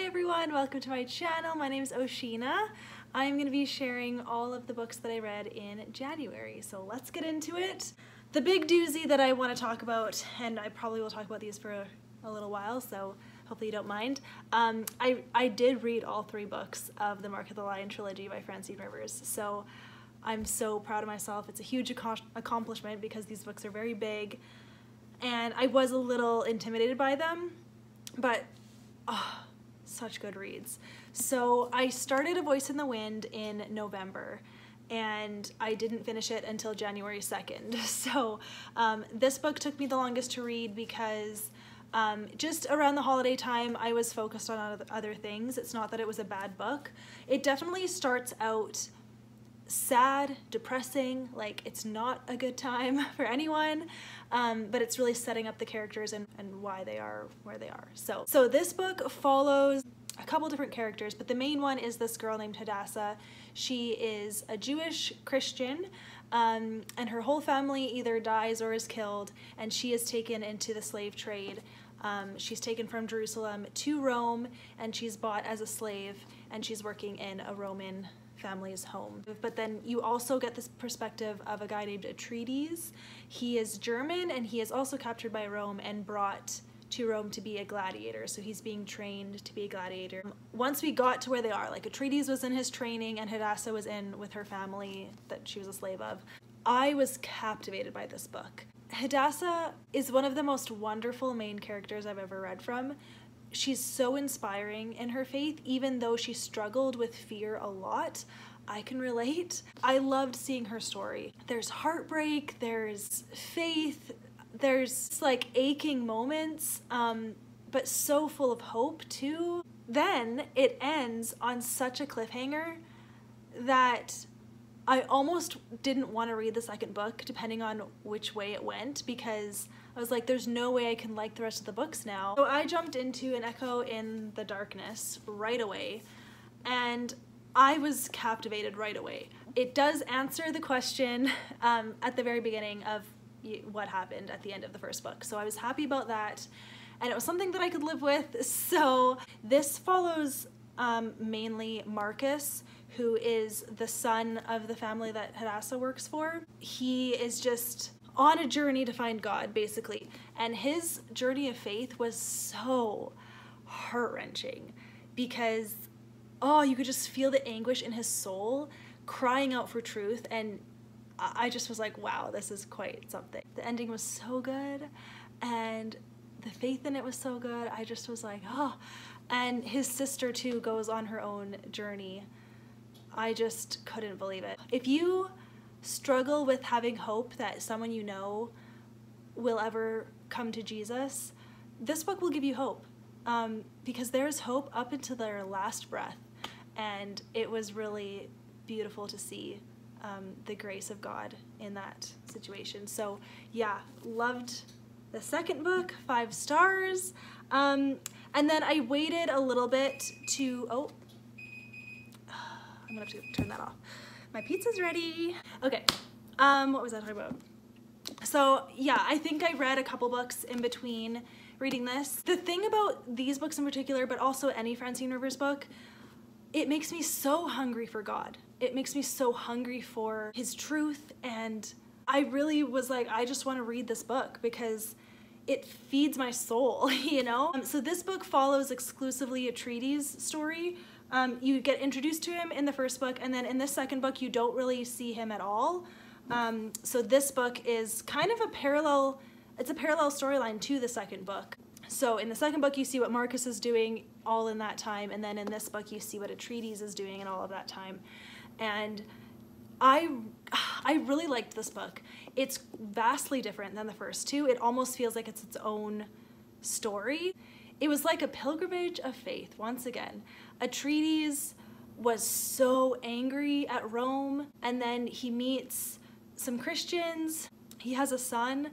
everyone, welcome to my channel. My name is Oceana. I'm going to be sharing all of the books that I read in January, so let's get into it. The big doozy that I want to talk about, and I probably will talk about these for a little while, so hopefully you don't mind. I did read all 3 books of the Mark of the Lion trilogy by Francine, so I'm so proud of myself. It's a huge accomplishment because these books are very big, and I was a little intimidated by them, but oh, such good reads. So I started A Voice in the Wind in November, and I didn't finish it until January 2nd. So this book took me the longest to read because just around the holiday time I was focused on other things. It's not that it was a bad book. It definitely starts out sad, depressing, like it's not a good time for anyone, but it's really setting up the characters and why they are where they are. So this book follows a couple different characters, but the main one is this girl named Hadassah. She is a Jewish Christian, and her whole family either dies or is killed, and she is taken into the slave trade. She's taken from Jerusalem to Rome, and she's bought as a slave, and she's working in a Roman family's home. But then you also get this perspective of a guy named Atreides. He is German, and he is also captured by Rome and brought to Rome to be a gladiator, so he's being trained to be a gladiator. Once we got to where they are, like Atreides was in his training and Hadassah was in with her family that she was a slave of, I was captivated by this book. Hadassah is one of the most wonderful main characters I've ever read from. She's so inspiring in her faith, even though she struggled with fear a lot. I can relate. I loved seeing her story. There's heartbreak, there's faith, there's like aching moments, but so full of hope too. Then it ends on such a cliffhanger that I almost didn't want to read the second book depending on which way it went, because I was like, there's no way I can like the rest of the books now. So I jumped into An Echo in the Darkness right away, and I was captivated right away. It does answer the question at the very beginning of what happened at the end of the first book, so I was happy about that, and it was something that I could live with. So this follows mainly Marcus, who is the son of the family that Hadassah works for. He is just on a journey to find God, basically, and his journey of faith was so heart-wrenching because, oh, you could just feel the anguish in his soul crying out for truth, and I just was like, wow, this is quite something. The ending was so good, and the faith in it was so good. I just was like, oh. And his sister too goes on her own journey. I just couldn't believe it. If you struggle with having hope that someone you know will ever come to Jesus, this book will give you hope, because there's hope up until their last breath, and it was really beautiful to see the grace of God in that situation. So yeah, loved the second book, 5 stars. And then I waited a little bit to, oh, I'm gonna have to turn that off. My pizza's ready. Okay, what was I talking about? So yeah, I think I read a couple books in between reading this. The thing about these books in particular, but also any Francine Rivers book, it makes me so hungry for God. It makes me so hungry for his truth, and I really was like, I just want to read this book because it feeds my soul, you know? So this book follows exclusively Atreides' story. You get introduced to him in the first book, and then in the second book you don't really see him at all. So this book is kind of a parallel storyline to the second book. So in the second book you see what Marcus is doing all in that time, and then in this book you see what Atreides is doing in all of that time. And I really liked this book. It's vastly different than the first 2. It almost feels like it's its own story. It was like a pilgrimage of faith once again. Atreides was so angry at Rome, and then he meets some Christians. He has a son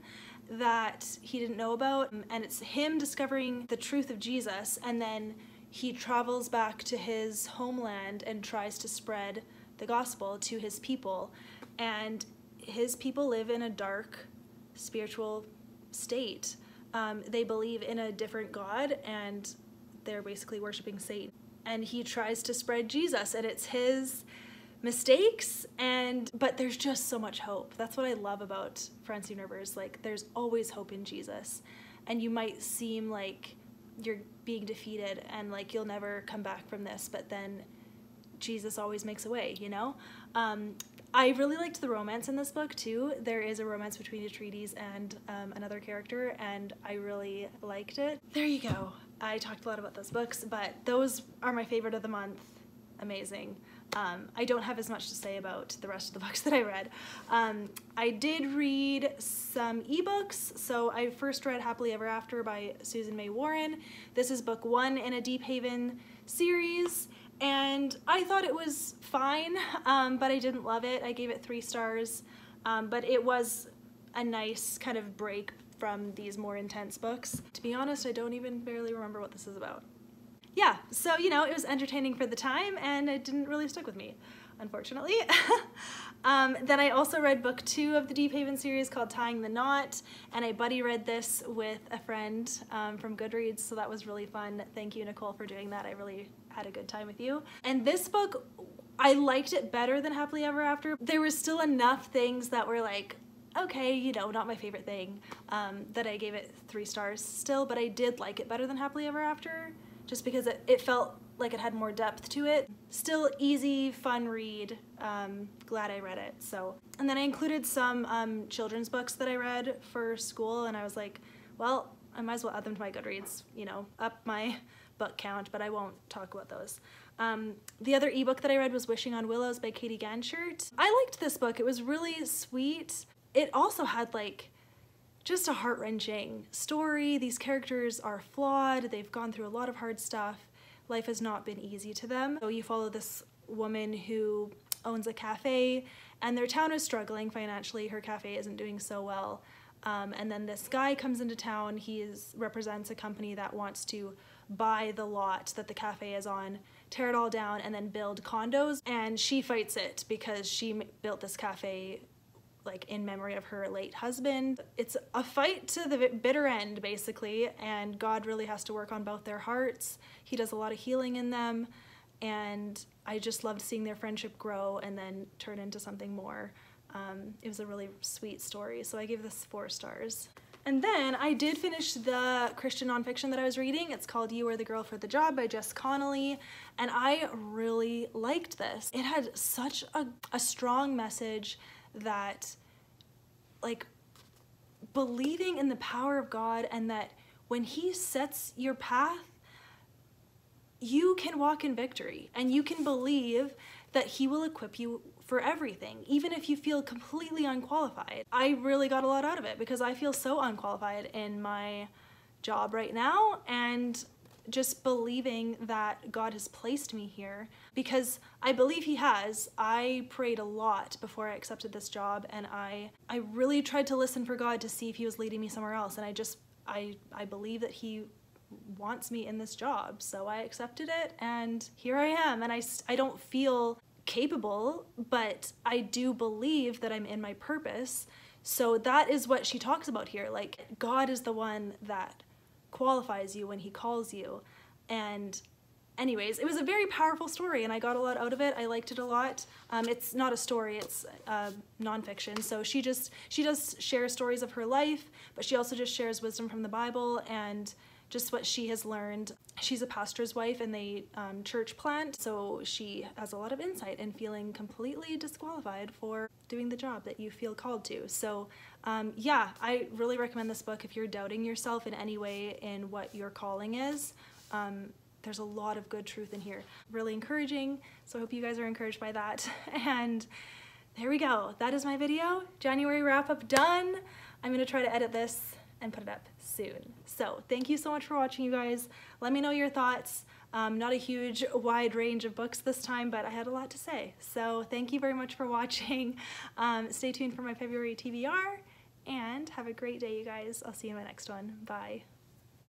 that he didn't know about, and it's him discovering the truth of Jesus, and then he travels back to his homeland and tries to spread the gospel to his people, and his people live in a dark spiritual state. They believe in a different God, and they're basically worshiping Satan. And he tries to spread Jesus, and it's his mistakes, but there's just so much hope. That's what I love about Francine Rivers. Like, there's always hope in Jesus, and you might seem like you're being defeated and like you'll never come back from this, but then Jesus always makes a way, you know? I really liked the romance in this book too. There is a romance between Atreides and another character, and I really liked it. There you go. I talked a lot about those books, but those are my favorite of the month. Amazing. I don't have as much to say about the rest of the books that I read. I did read some ebooks. So I first read Happily Ever After by Susan May Warren. This is book 1 in a Deep Haven series, and I thought it was fine, but I didn't love it. I gave it 3 stars, but it was a nice kind of break from these more intense books. To be honest, I don't even barely remember what this is about. Yeah, so, you know, it was entertaining for the time, and it didn't really stick with me, unfortunately. Then I also read book 2 of the Deep Haven series called Tying the Knot, and I buddy read this with a friend from Goodreads, so that was really fun. Thank you, Nicole, for doing that. I really had a good time with you. And this book, I liked it better than Happily Ever After. There were still enough things that were like, okay, you know, not my favorite thing, that I gave it 3 stars still, but I did like it better than Happily Ever After, just because it felt like it had more depth to it. Still easy, fun read. Glad I read it. So, and then I included some children's books that I read for school, and I was like, well, I might as well add them to my Goodreads, you know, up my book count, but I won't talk about those. The other ebook that I read was Wishing on Willows by Katie Ganshert. I liked this book. It was really sweet. It also had like just a heart-wrenching story. These characters are flawed. They've gone through a lot of hard stuff. Life has not been easy to them. So you follow this woman who owns a cafe, and their town is struggling financially. Her cafe isn't doing so well. And then this guy comes into town. He represents a company that wants to buy the lot that the cafe is on, tear it all down, and then build condos. And she fights it because she built this cafe like in memory of her late husband. It's a fight to the bitter end, basically, and God really has to work on both their hearts. He does a lot of healing in them, and I just loved seeing their friendship grow and then turn into something more. It was a really sweet story, so I gave this 4 stars. And then I did finish the Christian nonfiction that I was reading. It's called You Are the Girl for the Job by Jess Connolly, and I really liked this. It had such a strong message that, like, believing in the power of God, and that when He sets your path, you can walk in victory, and you can believe that He will equip you for everything, even if you feel completely unqualified. I really got a lot out of it because I feel so unqualified in my job right now, and just believing that God has placed me here, because I believe He has. I prayed a lot before I accepted this job, and I really tried to listen for God to see if He was leading me somewhere else, and I believe that He wants me in this job, so I accepted it, and here I am. And I don't feel capable, but I do believe that I'm in my purpose. So that is what she talks about here. Like, God is the one that qualifies you when He calls you. And anyways, it was a very powerful story, and I got a lot out of it. I liked it a lot. It's not a story, it's nonfiction. So she does share stories of her life, but she also just shares wisdom from the Bible and just what she has learned. She's a pastor's wife, and they church plant, so she has a lot of insight in feeling completely disqualified for doing the job that you feel called to. So yeah, I really recommend this book if you're doubting yourself in any way in what your calling is. There's a lot of good truth in here. Really encouraging, so I hope you guys are encouraged by that. And there we go. That is my video. January wrap-up done. I'm gonna try to edit this and put it up soon. So thank you so much for watching, you guys. Let me know your thoughts. Not a huge wide range of books this time, but I had a lot to say. So thank you very much for watching. Stay tuned for my February TBR, and have a great day, you guys. I'll see you in my next one. Bye.